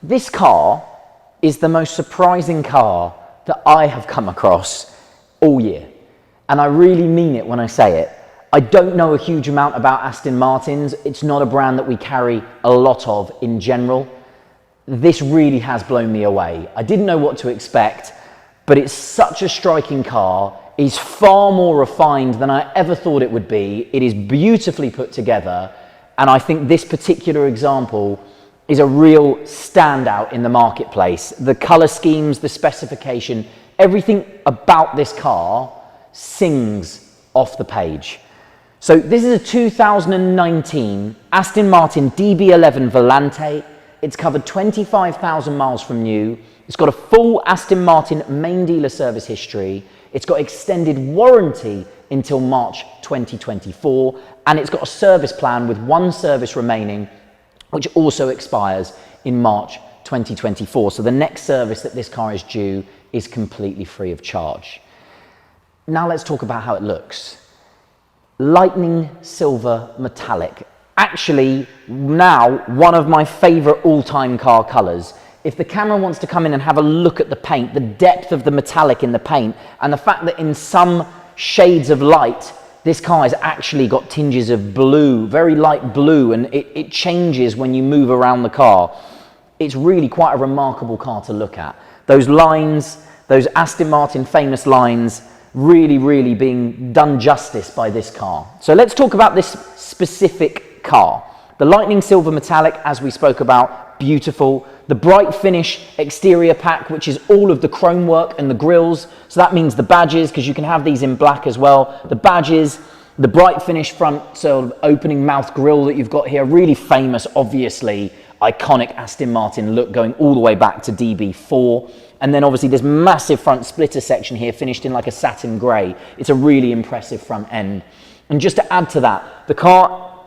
This car is the most surprising car that I have come across all year. And I really mean it when I say it. I don't know a huge amount about Aston Martins. It's not a brand that we carry a lot of in general. This really has blown me away. I didn't know what to expect, but it's such a striking car. It's far more refined than I ever thought it would be. It is beautifully put together. And I think this particular example is a real standout in the marketplace. The color schemes, the specification, everything about this car sings off the page. So this is a 2019 Aston Martin DB11 Volante. It's covered 25,000 miles from new. It's got a full Aston Martin main dealer service history. It's got extended warranty until March 2024. And it's got a service plan with one service remaining, which also expires in March 2024. So the next service that this car is due is completely free of charge. Now let's talk about how it looks. Lightning Silver Metallic. Actually, now one of my favorite all-time car colors. If the camera wants to come in and have a look at the paint, the depth of the metallic in the paint, and the fact that in some shades of light, this car has actually got tinges of blue, very light blue, and it changes when you move around the car. It's really quite a remarkable car to look at. Those lines, those Aston Martin famous lines, really being done justice by this car. So let's talk about this specific car. The Lightning Silver Metallic, as we spoke about, beautiful. The bright finish exterior pack, which is all of the chrome work and the grills. So that means the badges, because you can have these in black as well. The badges, the bright finish front, so opening mouth grille that you've got here, really famous, obviously, iconic Aston Martin look going all the way back to DB4. And then obviously this massive front splitter section here finished in like a satin grey. It's a really impressive front end. And just to add to that, the car,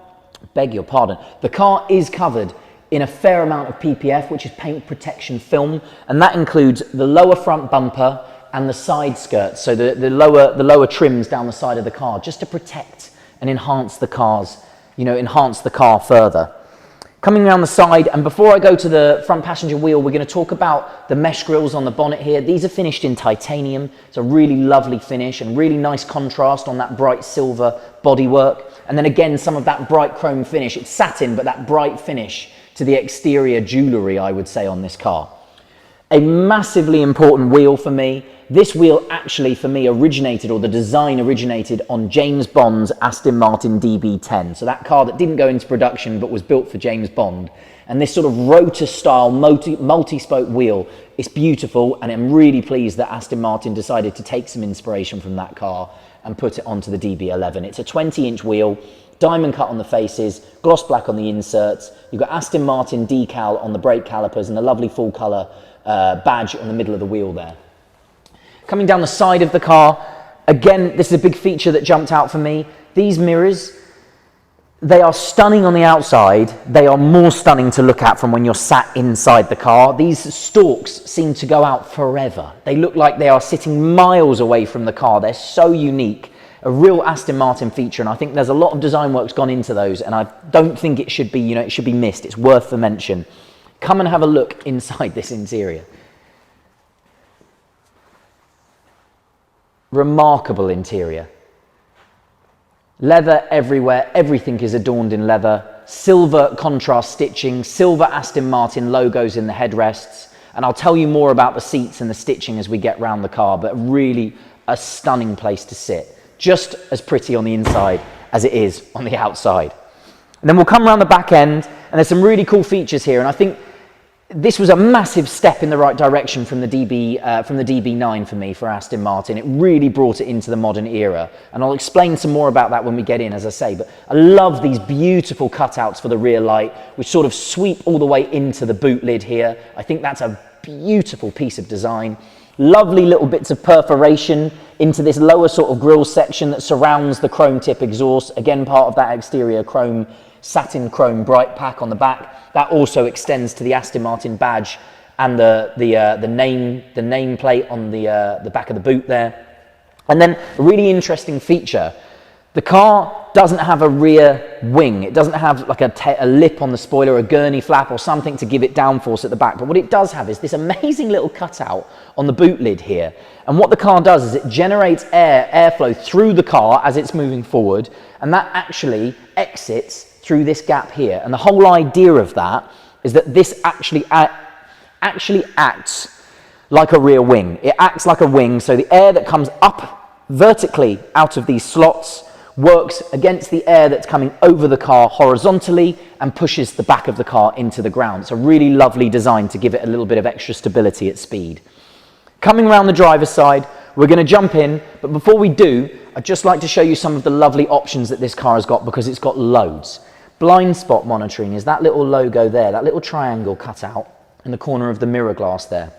beg your pardon, the car is covered in a fair amount of PPF, which is paint protection film. And that includes the lower front bumper and the side skirts. So the lower trims down the side of the car, just to protect and enhance the cars, enhance the car further. Coming around the side, and before I go to the front passenger wheel, we're going to talk about the mesh grills on the bonnet here. These are finished in titanium. It's a really lovely finish and really nice contrast on that bright silver bodywork. And then again, some of that bright chrome finish. It's satin, but that bright finish to the exterior jewellery, I would say, on this car. A massively important wheel for me. This wheel actually, for me, originated, or the design originated on James Bond's Aston Martin DB10. So that car that didn't go into production, but was built for James Bond. And this sort of rotor-style, multi-spoke wheel, it's beautiful, and I'm really pleased that Aston Martin decided to take some inspiration from that car and put it onto the DB11. It's a 20-inch wheel, diamond cut on the faces, gloss black on the inserts. You've got Aston Martin decal on the brake calipers and a lovely full-colour badge on the middle of the wheel there. Coming down the side of the car, again, this is a big feature that jumped out for me. These mirrors, they are stunning on the outside. They are more stunning to look at from when you're sat inside the car. These stalks seem to go out forever. They look like they are sitting miles away from the car. They're so unique. A real Aston Martin feature, and I think there's a lot of design work's gone into those, and I don't think it should be, it should be missed. It's worth the mention. Come and have a look inside this interior. Remarkable interior. Leather everywhere, everything is adorned in leather. Silver contrast stitching, silver Aston Martin logos in the headrests. And I'll tell you more about the seats and the stitching as we get round the car, but really a stunning place to sit. Just as pretty on the inside as it is on the outside. And then we'll come around the back end, and there's some really cool features here, and I think this was a massive step in the right direction from the DB9 for me, for Aston Martin. It really brought it into the modern era. And I'll explain some more about that when we get in, as I say. But I love these beautiful cutouts for the rear light, which sort of sweep all the way into the boot lid here. I think that's a beautiful piece of design. Lovely little bits of perforation into this lower sort of grille section that surrounds the chrome tip exhaust. Again, part of that exterior chrome, satin chrome bright pack on the back. That also extends to the Aston Martin badge and the nameplate on the back of the boot there. And then a really interesting feature, The car doesn't have a rear wing. It doesn't have like a lip on the spoiler, a gurney flap or something to give it downforce at the back. But what it does have is this amazing little cutout on the boot lid here. And what the car does is it generates airflow through the car as it's moving forward, and that actually exits through this gap here. And the whole idea of that is that this actually acts like a rear wing. It acts like a wing, so the air that comes up vertically out of these slots works against the air that's coming over the car horizontally and pushes the back of the car into the ground. It's a really lovely design to give it a little bit of extra stability at speed. Coming around the driver's side, we're going to jump in, but before we do, I'd just like to show you some of the lovely options that this car has got, because it's got loads. Blind spot monitoring is that little logo there, that little triangle cut out in the corner of the mirror glass there.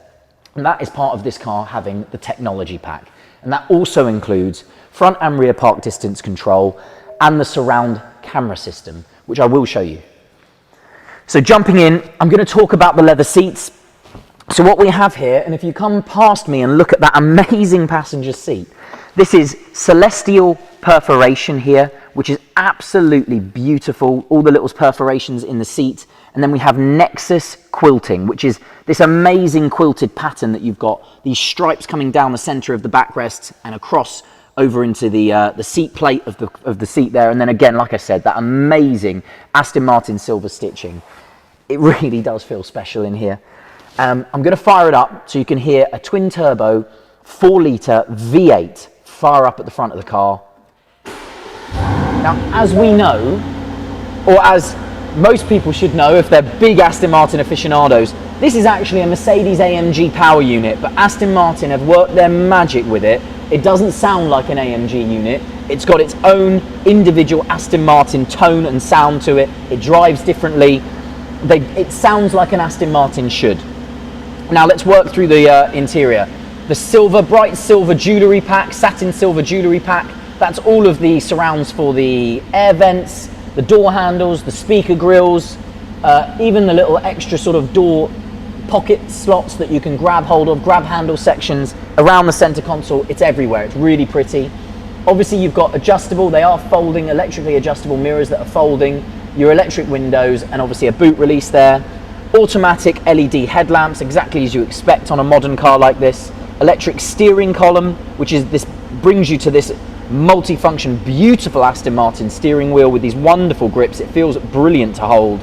And that is part of this car having the technology pack. And that also includes front and rear park distance control and the surround camera system, which I will show you. So jumping in, I'm going to talk about the leather seats. So what we have here, and if you come past me and look at that amazing passenger seat, this is celestial perforation here, which is absolutely beautiful. All the little perforations in the seat. And then we have Nexus quilting, which is this amazing quilted pattern that you've got. These stripes coming down the center of the backrest and across over into the seat plate of the seat there. And then again, like I said, that amazing Aston Martin silver stitching. It really does feel special in here. I'm going to fire it up so you can hear a twin turbo 4-litre V8 fire up at the front of the car. Now, as we know, or as most people should know if they're big Aston Martin aficionados, this is actually a Mercedes AMG power unit, but Aston Martin have worked their magic with it. It doesn't sound like an AMG unit. It's got its own individual Aston Martin tone and sound to it. It drives differently. It sounds like an Aston Martin should. Now let's work through the interior. The silver, bright silver jewellery pack, satin silver jewellery pack, that's all of the surrounds for the air vents, the door handles, the speaker grills, even the little extra sort of door pocket slots that you can grab hold of, grab handle sections around the center console. It's everywhere. It's really pretty. Obviously you've got adjustable, they are folding, electrically adjustable mirrors that are folding, your electric windows, and obviously a boot release there. Automatic LED headlamps, exactly as you expect on a modern car like this. Electric steering column, which is this, brings you to this multi-function, beautiful Aston Martin steering wheel with these wonderful grips. It feels brilliant to hold.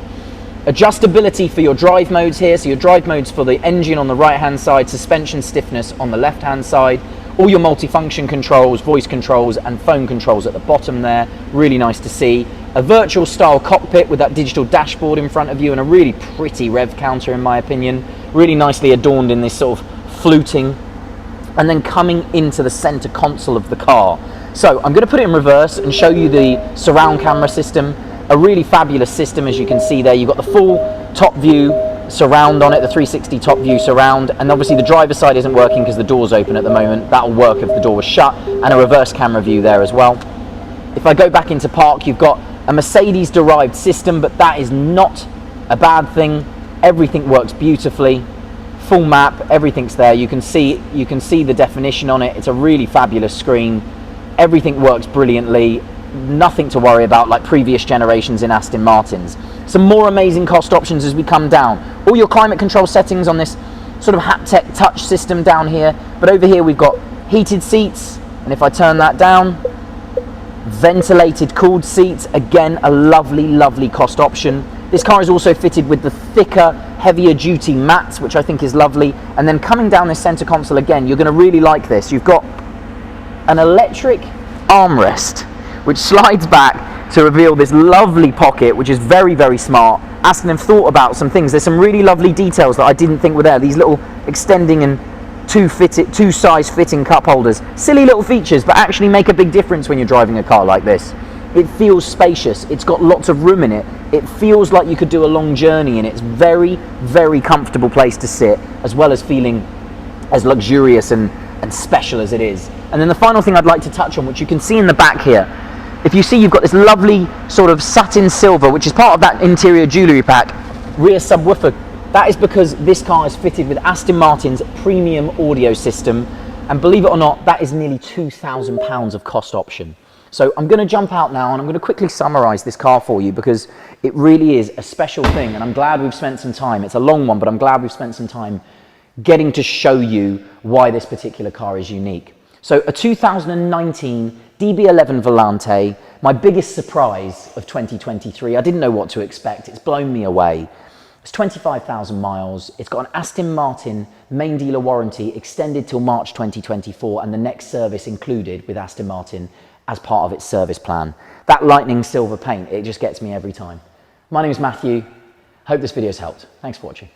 Adjustability for your drive modes here, so your drive modes for the engine on the right hand side, suspension stiffness on the left hand side, all your multi-function controls, voice controls and phone controls at the bottom there, really nice to see. A virtual style cockpit with that digital dashboard in front of you and a really pretty rev counter in my opinion, really nicely adorned in this sort of fluting. And then coming into the center console of the car. So I'm going to put it in reverse and show you the surround camera system. A really fabulous system, as you can see there. You've got the full top view surround on it, the 360 top view surround, and obviously the driver's side isn't working because the door's open at the moment. That'll work if the door was shut, and a reverse camera view there as well. If I go back into park, you've got a Mercedes derived system, but that is not a bad thing. Everything works beautifully. Full map, everything's there. You can see the definition on it. It's a really fabulous screen. Everything works brilliantly. Nothing to worry about like previous generations in Aston Martins. Some more amazing cost options as we come down. All your climate control settings on this sort of haptic touch system down here. But over here we've got heated seats, and if I turn that down, ventilated cooled seats. Again, a lovely cost option. This car is also fitted with the thicker, heavier duty mats, which I think is lovely. And then coming down this center console again, you're going to really like this. You've got an electric armrest, which slides back to reveal this lovely pocket, which is very smart. Aston have thought about some things. There's some really lovely details that I didn't think were there. These little extending and two size fitting cup holders. Silly little features, but actually make a big difference when you're driving a car like this. It feels spacious. It's got lots of room in it. It feels like you could do a long journey, and it's very comfortable place to sit, as well as feeling as luxurious and special as it is. And then the final thing I'd like to touch on, which you can see in the back here, if you see, you've got this lovely sort of satin silver, which is part of that interior jewellery pack, rear subwoofer. That is because this car is fitted with Aston Martin's premium audio system, and believe it or not, that is nearly £2,000 of cost option. So I'm going to jump out now and I'm going to quickly summarize this car for you because it really is a special thing, and I'm glad we've spent some time. It's a long one, but I'm glad we've spent some time getting to show you why this particular car is unique. So a 2019 DB11 Volante, my biggest surprise of 2023. I didn't know what to expect. It's blown me away. It's 25,000 miles. It's got an Aston Martin main dealer warranty extended till March 2024 and the next service included with Aston Martin as part of its service plan. That Lightning Silver paint, it just gets me every time. My name is Matthew. Hope this video's helped. Thanks for watching.